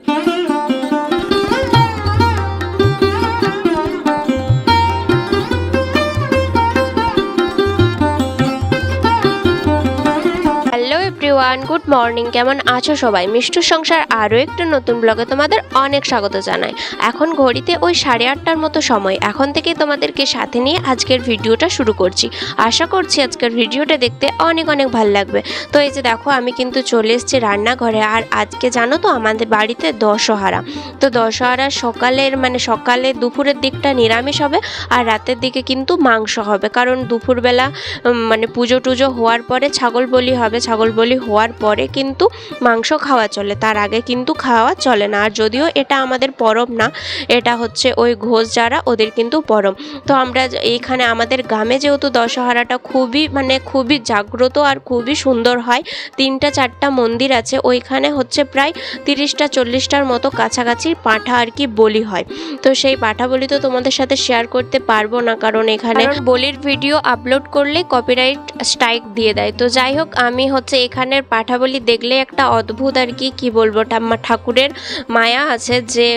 Hello everyone, good morning. কেমন আছো সবাই? মিষ্টুর সংসার আরও একটা নতুন ব্লগে তোমাদের অনেক স্বাগত জানাই। এখন ঘড়িতে ওই 8:30টার মতো সময়। এখন থেকেই তোমাদেরকে সাথে নিয়ে আজকের ভিডিওটা শুরু করছি। আশা করছি আজকের ভিডিওটা দেখতে অনেক অনেক ভালো লাগবে। তো এই যে দেখো, আমি কিন্তু চলে এসেছি রান্নাঘরে। আর আজকে জানো তো আমাদের বাড়িতে দশহারা। তো দশহারা সকালে দুপুরের দিকটা নিরামিষ হবে, আর রাতের দিকে কিন্তু মাংস হবে। কারণ দুপুরবেলা পুজো টুজো হওয়ার পরে ছাগল বলি হবে, ছাগল বলি হওয়ার পরে কিন্তু মাংস খাওয়া চলে, তার আগে কিন্তু খাওয়া চলে না। আর যদিও এটা আমাদের পরব না, এটা হচ্ছে ওই ঘোষ যারা ওদের কিন্তু পরব। তো আমরা এইখানে আমাদের গ্রামে যেহেতু দশহারাটা খুবই জাগ্রত আর খুবই সুন্দর হয়। 3-4টা মন্দির আছে, ওইখানে হচ্ছে প্রায় 30-40টার মতো কাছাকাছি পাঁঠা আর কি বলি হয়। তো সেই পাঁঠা বলি তো তোমাদের সাথে শেয়ার করতে পারবো না, কারণ এখানে বলির ভিডিও আপলোড করলে কপিরাইট স্ট্রাইক দিয়ে দেয়। তো যাই হোক, আমি হচ্ছে এখানের পাঁঠা বলি দেখলে একটা অদ্ভুত আর কি বলবো, ঠাকুরের মায়া আছে যে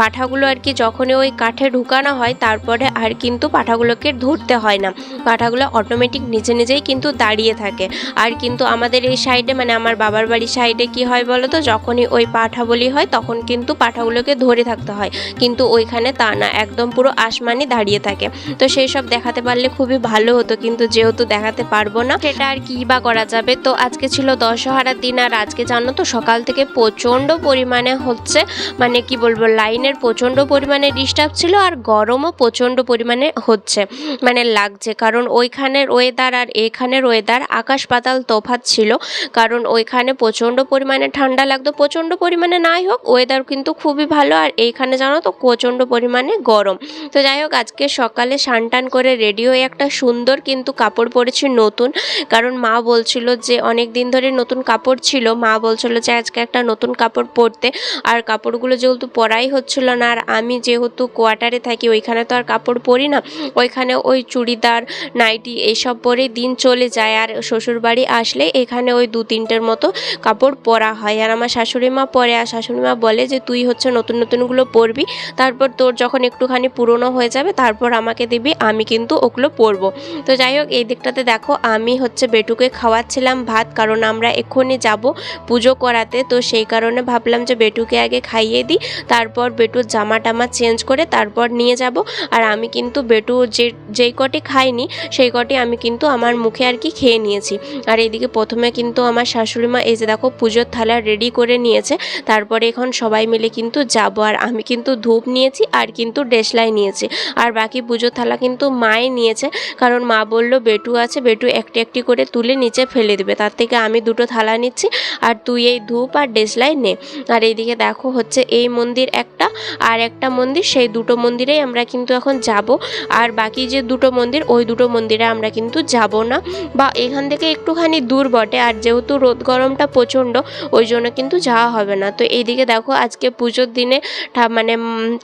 পাঁঠাগুলো আর কি যখনই ওই কাঠে ঢুকানো হয় তারপরে আর কিন্তু পাঁঠাগুলোকে ধরতে হয় না, পাঁঠাগুলো অটোমেটিক নিজেই কিন্তু দাঁড়িয়ে থাকে। আর কিন্তু আমাদের এই সাইডে আমার বাবার বাড়ির সাইডে কি হয় বলো তো, যখনই ওই পাঁঠা বলি হয় তখন কিন্তু পাঁঠাগুলোকে ধরে থাকতে হয়, কিন্তু ওইখানে তা না, একদম পুরো আসমানি দাঁড়িয়ে থাকে। তো সেই সব দেখাতে পারলে খুবই ভালো হতো, কিন্তু যেহেতু দেখাতে পারবো না সেটা আর কি বা করা যাবে। তো আজকে ছিল দশহারার দিন, আর আজকে জানো তো সকাল থেকে প্রচণ্ড পরিমাণে হচ্ছে লাইনের প্রচণ্ড পরিমাণে ডিস্টার্ব ছিল, আর গরমও প্রচণ্ড পরিমাণে হচ্ছে লাগছে। কারণ ওইখানের ওয়েদার আর এখানের ওয়েদার আকাশ পাতাল তফাৎ ছিল। কারণ ওইখানে প্রচণ্ড পরিমাণে ঠান্ডা লাগতো, প্রচণ্ড পরিমাণে নাই হোক ওয়েদার কিন্তু খুবই ভালো, আর এইখানে জানো তো প্রচণ্ড পরিমাণে গরম। তো যাই হোক, আজকে সকালে স্নান করে রেডি হয়ে একটা সুন্দর কিন্তু কাপড় পরেছি নতুন। কারণ মা বলছিল যে অনেক দিন ধরে নতুন কাপড় ছিল, মা বলছিল যে আজকে একটা নতুন কাপড় পরতে। আর কাপড়গুলো যেহেতু পরাই হচ্ছিল না, আর আমি যেহেতু কোয়ার্টারে থাকি ওইখানে তো আর কাপড় পরি না, ওইখানে ওই চুড়িদার নাইটি এইসব পরে দিন চলে যায়। আর শ্বশুরবাড়ি আসলে এখানে ওই 2-3টের মতো কাপড় পরা হয়, আর আমার শাশুড়ি মা পরে। আর শাশুড়ি মা বলে যে তুই হচ্ছে নতুনগুলো পরবি, তারপর তোর যখন একটুখানি পুরনো হয়ে যাবে তারপর আমাকে দিবি, আমি কিন্তু ওগুলো পরবো। তো যাই হোক, এই দিকটাতে দেখো আমি হচ্ছে বেটুকে খাওয়াচ্ছিলাম ভাত, কারণ আমরা এক্ষুনি যাব পুজো করাতে। তো সেই কারণে ভাবলাম যে বেটুকে আগে খাইয়ে দিই, তারপর বেটুর জামা টামা চেঞ্জ করে তারপর নিয়ে যাব। আর আমি কিন্তু বেটু যেই কটি খাইনি সেই কটি আমি কিন্তু আমার মুখে আর কি খেয়ে নিয়েছি। আর এইদিকে প্রথমে কিন্তু আমার শাশুড়ি মা এই যে দেখো পুজোর থালা রেডি করে নিয়েছে, তারপরে এখন সবাই মিলে কিন্তু যাব। আর আমি কিন্তু ধূপ নিয়েছি আর কিন্তু দেশলাই নিয়েছি, আর বাকি পুজোর থালা কিন্তু মাই নিয়েছে। কারণ মা বলল বেটু আছে, বেটু একটি করে তুলে নিচে ফেলে দেবে, তার থেকে আমি 2টো থালা নিচ্ছি, আর তুই এই ধূপ আর দেশলাই নে। আর এইদিকে দেখো হচ্ছে এই মন্দির একটা আর একটা মন্দির, সেই 2টো মন্দিরেই আমরা কিন্তু এখন যাব। আর বাকি যে 2টো মন্দির ওই 2টো মন্দিরে আমরা কিন্তু যাব না, বা এখান থেকে একটুখানি দূর বটে, আর যেহেতু রোদ গরমটা প্রচণ্ড ওই জন্য কিন্তু যাওয়া হবে না। তো এইদিকে দেখো আজকে পুজোর দিনে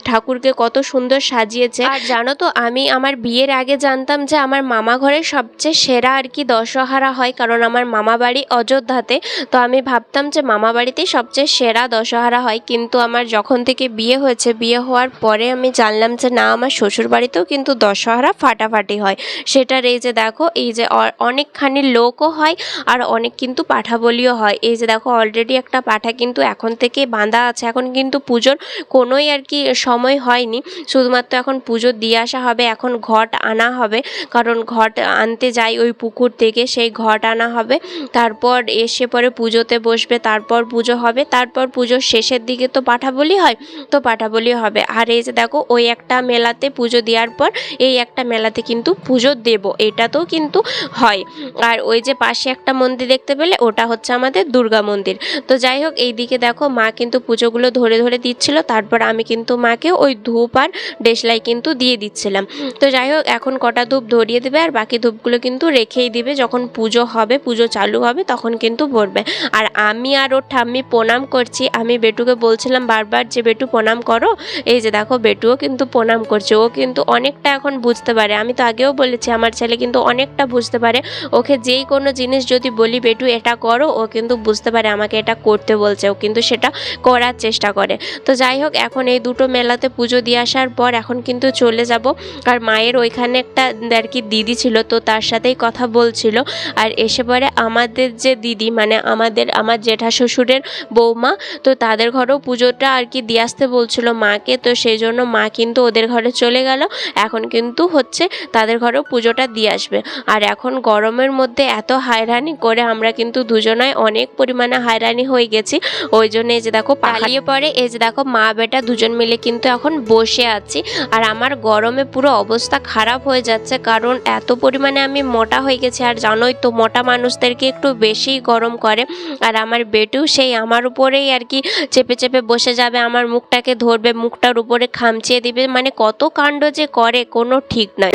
ঠাকুরকে কত সুন্দর সাজিয়েছে। আর জানো তো, আমি আমার বিয়ের আগে জানতাম যে আমার মামা ঘরের সবচেয়ে সেরা আর কি দশহারা হয়, কারণ আমার মামা বাড়ি অযোধ্যাতে। তো আমি ভাবতাম যে মামা বাড়িতেই সবচেয়ে সেরা দশহারা হয়, কিন্তু আমার যখন থেকে বিয়ে হয়েছে, বিয়ে হওয়ার পরে আমি জানলাম যে না, আমার শ্বশুর বাড়িতেও কিন্তু দশহারা ফাটাফাটি হয়। সেটার এই যে দেখো, এই যে অনেকখানি লোকও হয়, আর অনেক কিন্তু পাঠা বলিও হয়। এই যে দেখো অলরেডি একটা পাঠা কিন্তু এখন থেকে বাঁধা আছে, এখন কিন্তু পুজোর কোনোই আর কি সময় হয়নি, শুধুমাত্র এখন পুজো দিয়ে আসা হবে। এখন ঘট আনা হবে, কারণ ঘট আনতে যাই ওই পুকুর থেকে, সেই ঘট আনা হবে, তারপর এসে পরে পুজোতে বসবে, তারপর পুজো হবে, তারপর পুজোর শেষের দিকে তো পাঠা বলি হয়, তো পাঠা বলি হবে। আর এই যে দেখো ওই একটা মেলাতে পুজো দেওয়ার পর এই একটা মেলাতে কিন্তু পুজো দেব, এটাতেও কিন্তু হয়। আর ওই যে পাশে একটা মন্দির দেখতে পেলে ওটা হচ্ছে আমাদের দুর্গা মন্দির। তো যাই হোক, এই দিকে দেখো মা কিন্তু পুজোগুলো ধরে দিচ্ছিল, তারপর আমি কিন্তু মাকে ওই ধূপ আর দেশলাই কিন্তু দিয়ে দিচ্ছিলাম। তো যাই হোক, এখন কটা ধূপ ধরিয়ে দেবে, আর বাকি ধূপগুলো কিন্তু রেখেই দিবে, যখন পুজো হবে, পুজো চালু হবে তখন কিন্তু পড়বে। আর আমি আর ওর ঠাম্মি প্রণাম করছি। আমি বেটুকে বলছিলাম বারবার যে বেটু প্রণাম করো। এই যে দেখো বেটুও কিন্তু প্রণাম করছে। ও কিন্তু অনেকটা এখন বুঝতে পারে। আমি তো আগেও বলেছি আমার ছেলে কিন্তু অনেকটা বুঝতে পারে। ওকে যেই কোনো জিনিস যদি বলি বেটু এটা করো, ও কিন্তু বুঝতে পারে আমাকে এটা করতে বলছে, ও কিন্তু সেটা করার চেষ্টা করে। তো যাই হোক, এখন এই দুটো মেলাতে পুজো দিয়ে আসার পর এখন কিন্তু চলে যাব। আর মায়ের ওইখানে একটা আর কি দিদি ছিল, তো তার সাথেই কথা বলছিল। আর এসে পরে আমাদের যে দিদি মানে আমার জেঠা শ্বশুরের বৌমা, তো তাদের ঘরেও পুজোটা আর কি দিয়ে আসতে বলছিল মাকে। তো সেই জন্য মা কিন্তু ওদের ঘরে চলে গেল। এখন কিন্তু হচ্ছে তাদের ঘরেও পুজোটা দিয়ে আসবে। আর এখন গরমের মধ্যে এত হয়রানি করে আমরা কিন্তু দুজনায় অনেক পরিমাণে হয়রানি হয়ে গেছি। ওই জন্য এই যে দেখো পালিয়ে পড়ে, এই যে দেখো মা বেটা দুজন মিলে কিন্তু এখন বসে আছি। আর আমার গরমে পুরো অবস্থা খারাপ হয়ে যাচ্ছে, কারণ এত পরিমাণে আমি মোটা হয়ে গেছি। আর জানোই তো মোটা মানুষদেরকে একটু বেশিই গরম করে। আর আমার বেটু সেই আমার উপরেই আর কি চেপে চেপে বসে যাবে, আমার মুখটাকে ধরবে, মুখটার উপরে খামচিয়ে দিবে, মানে কত কাণ্ড যে করে কোনো ঠিক নয়।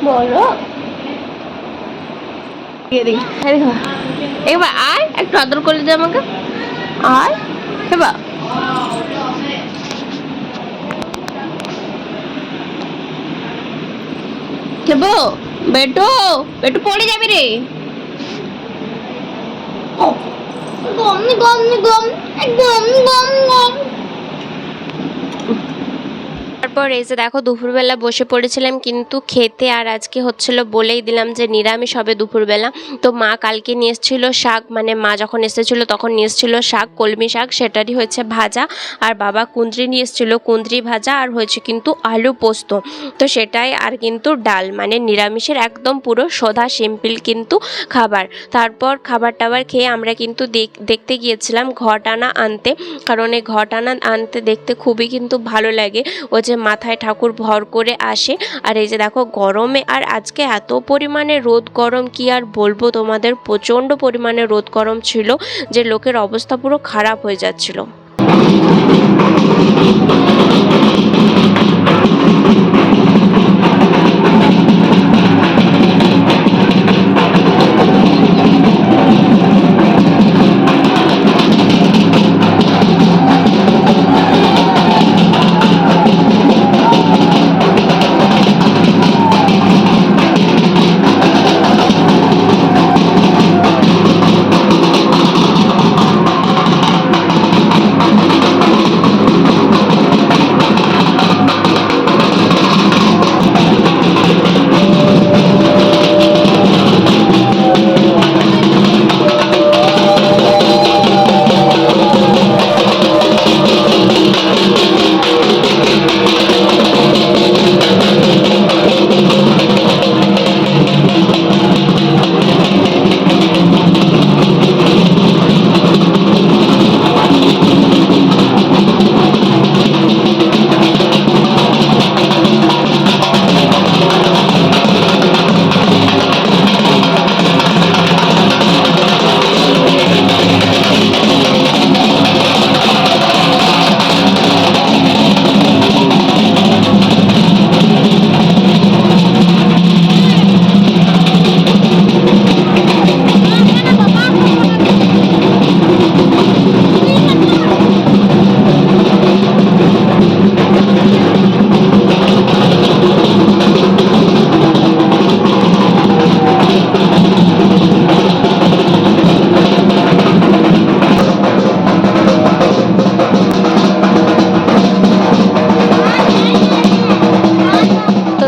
বলো এবার আয়, একটু আদর করে দে আমাকে, আয় এবার। খেবো বেটু, বেটু পড়ে যাবি রে। গম গম গম গম গম গম। তারপর এই যে দেখো দুপুরবেলা বসে পড়েছিলাম কিন্তু খেতে। আর আজকে হচ্ছিল বলেই দিলাম যে নিরামিষ হবে দুপুরবেলা। তো মা কালকে নিয়ে এসেছিল শাক, মানে মা যখন এসেছিলো তখন নিয়ে এসেছিল শাক, কলমি শাক, সেটারই হয়েছে ভাজা। আর বাবা কুঁদরি নিয়ে এসেছিলো, কুঁদরি ভাজা, আর হয়েছে কিন্তু আলু পোস্ত। তো সেটাই, আর কিন্তু ডাল, মানে নিরামিষের একদম পুরো সোধা সিম্পল কিন্তু খাবার। তারপর খাবার টাবার খেয়ে আমরা কিন্তু দেখতে গিয়েছিলাম ঘট আনা আনতে, কারণ এই ঘট আনা আনতে দেখতে খুবই কিন্তু ভালো লাগে। ও যে মাথায় ঠাকুর ভর করে আসে। আর এই যে দেখো গরমে, আর আজকে এত পরিমাণে রোদ গরম কি আর বলবো তোমাদের, প্রচণ্ড পরিমাণে রোদ গরম ছিল যে লোকের অবস্থা পুরো খারাপ হয়ে যাচ্ছিল।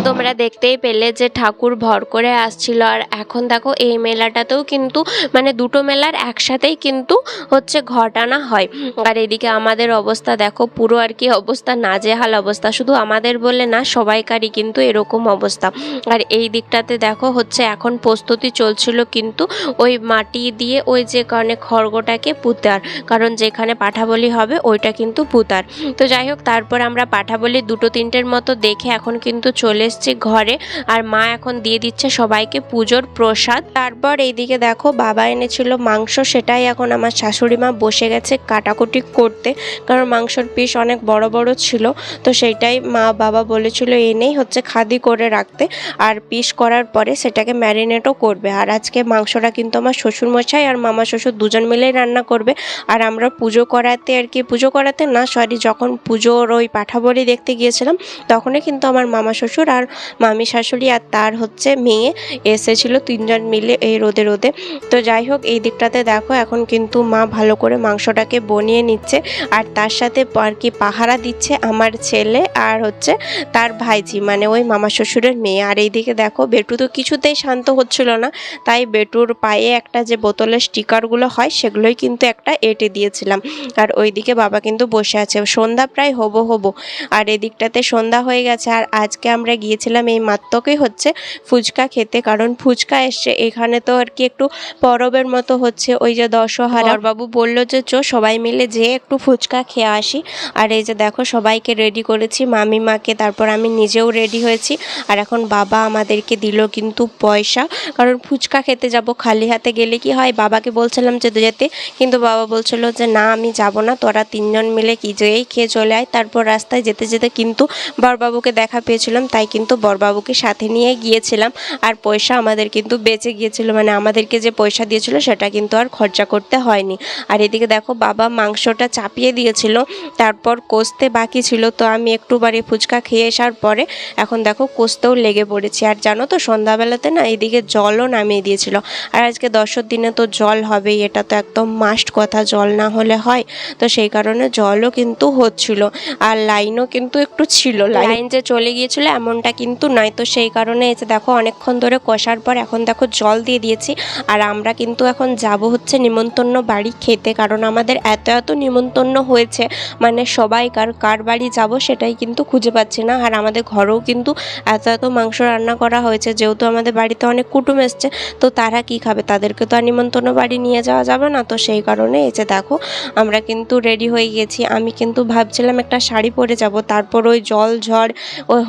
তোমরা দেখতেই পেলে যে ঠাকুর ভর করে আসছিল। আর এখন দেখো এই মেলাটাতেও কিন্তু মানে দুটো মেলার একসাথেই কিন্তু হচ্ছে ঘট আনা হয়। আর এদিকে আমাদের অবস্থা দেখো, পুরো আর কি অবস্থা নাজেহাল অবস্থা, শুধু আমাদের বলে না সবাইকারই কিন্তু এরকম অবস্থা। আর এই দিকটাতে দেখো হচ্ছে এখন প্রস্তুতি চলছিল কিন্তু ওই মাটি দিয়ে ওই যে কারণে খড়গটাকে পুঁতার, কারণ যেখানে পাঠাবলি হবে ওইটা কিন্তু পুঁতার। তো যাই হোক, তারপর আমরা পাঠাবলি দুটো তিনটের মতো দেখে এখন কিন্তু চলে এসেছি ঘরে। করে। আর মা এখন দিয়ে দিচ্ছে সবাইকে পুজোর প্রসাদ। তারপর এইদিকে দেখো বাবা এনেছিল মাংস, সেটাই এখন আমার শাশুড়ি মা বসে গেছে কাটাকুটি করতে, কারণ মাংসর পিস অনেক বড় বড় ছিল। তো সেইটাই মা বাবা বলেছিল এনেই হচ্ছে খাদি করে রাখতে, আর পিস করার পরে সেটাকে ম্যারিনেটও করবে। আর আজকে মাংসটা কিন্তু আমার শ্বশুরমশাই আর মামা শ্বশুর দুজন মিলেই রান্না করবে। আর আমরা পুজো করাতে পুজো করাতে না সরি, যখন পুজোর ওই পাঠাবলি দেখতে গিয়েছিলাম তখনই কিন্তু আমার মামা শ্বশুর আর মামি শাশুড়ি আর তার হচ্ছে মেয়ে এসেছিল, তিনজন মিলে এই রোদে রোদে। তো যাই হোক, এই দিকটাতে দেখো এখন কিন্তু মা ভালো করে মাংসটাকে বনিয়ে নিচ্ছে, আর তার সাথে আর কি পাহারা দিচ্ছে আমার ছেলে আর হচ্ছে তার ভাইজি, মানে ওই মামা শ্বশুরের মেয়ে। আর এইদিকে দেখো বেটু তো কিছুতেই শান্ত হচ্ছিল না, তাই বেটুর পায়ে একটা যে বোতলের স্টিকারগুলো হয় সেগুলোই কিন্তু একটা এঁটে দিয়েছিলাম। আর ওইদিকে বাবা কিন্তু বসে আছে, সন্ধ্যা প্রায় হবো। আর এদিকটাতে সন্ধ্যা হয়ে গেছে। আর আজকে আমরা গিয়েছিলাম এই মাত্রকেই হচ্ছে ফুচকা খেতে, কারণ ফুচকা এসছে এখানে তো আর কি একটু পরবের মতো হচ্ছে, ওই যে দশহারা। বাবু বললো যে চো সবাই মিলে যেয়ে একটু ফুচকা খেয়ে আসি। আর এই যে দেখো সবাইকে রেডি করেছি, মামিমাকে, তারপর আমি নিজেও রেডি হয়েছি। আর এখন বাবা আমাদেরকে দিল কিন্তু পয়সা, কারণ ফুচকা খেতে যাব, খালি হাতে গেলে কি হয়। বাবাকে বলছিলাম যে যেতে, কিন্তু বাবা বলছিল যে না আমি যাব না, তোরা তিনজন মিলে কি যেয়েই খেয়ে চলে আয়। তারপর রাস্তায় যেতে যেতে কিন্তু বরবাবুকে দেখা পেয়েছিলাম, তাই কিন্তু বরবাবুকে সাথে নিয়ে গিয়েছিলাম। আর পয়সা আমাদের কিন্তু বেঁচে গিয়েছিল, মানে আমাদেরকে যে পয়সা দিয়েছিল সেটা কিন্তু আর খরচা করতে হয়নি। আর এদিকে দেখো বাবা মাংসটা চাপিয়ে দিয়েছিল, তারপর কষতে বাকি ছিল। তো আমি একটু বাড়ি ফুচকা খেয়ে আসার পরে এখন দেখো কষতেও লেগে পড়েছি। আর জানো তো সন্ধ্যাবেলাতে না এদিকে জলও নামিয়ে দিয়েছিল, আর আজকে 10 দিনে তো জল হবেই, এটা তো একদম মাস্ট কথা, জল না হলে হয়। তো সেই কারণে জলও কিন্তু হচ্ছিল, আর লাইনও কিন্তু একটু ছিল, লাইন যে চলে গিয়েছিল এমনটা কিন্তু নয়। তো সেই কারণে এসে দেখো অনেকক্ষণ ধরে কষার পর এখন দেখো জল দিয়ে দিয়েছি। আর আমরা কিন্তু এখন যাব হচ্ছে নিমন্ত্রণ বাড়ি খেতে, কারণ আমাদের এত নিমন্ত্রণ হয়েছে, মানে সবাই কার বাড়ি যাব সেটাই কিন্তু খুঁজে পাচ্ছি না। আর আমাদের ঘরেও কিন্তু এত মাংস রান্না করা হয়েছে, যেহেতু আমাদের বাড়িতে অনেক কুটুম এসছে, তো তারা কি খাবে, তাদেরকে তো আর নিমন্ত্রণ বাড়ি নিয়ে যাওয়া যাবে না। তো সেই কারণে এসে দেখো আমরা কিন্তু রেডি হয়ে গেছি। আমি কিন্তু ভাবছিলাম একটা শাড়ি পরে যাব, তারপর ওই জল ঝড়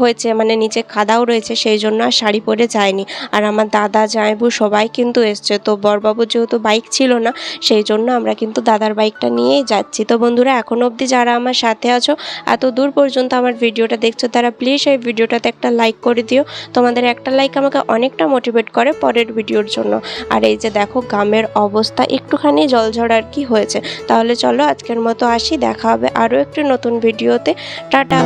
হয়েছে, মানে নিচে খাদাও রয়েছে, সেই জন্য আর শাড়ি পরে যায়নি। আর আমার দাদা জামাইবু সবাই কিন্তু এসছে, তো বরবাবু যেহেতু বাইক ছিল না সেই জন্য আমরা কিন্তু দাদার বাইকটা নিয়েই যাচ্ছি। তো বন্ধুরা এখনো অবধি যারা আমার সাথে আছো, এত দূর পর্যন্ত আমার ভিডিওটা দেখছো, তারা প্লিজ এই ভিডিওটাতে একটা লাইক করে দিও। তোমাদের একটা লাইক আমাকে অনেকটা মোটিভেট করে পরের ভিডিওর জন্য। আর এই যে দেখো গ্রামের অবস্থা একটুখানি জলঝড় আর কি হয়েছে। তাহলে চলো আজকের মতো আসি, দেখা হবে আরও একটি নতুন ভিডিওতে। টাটা।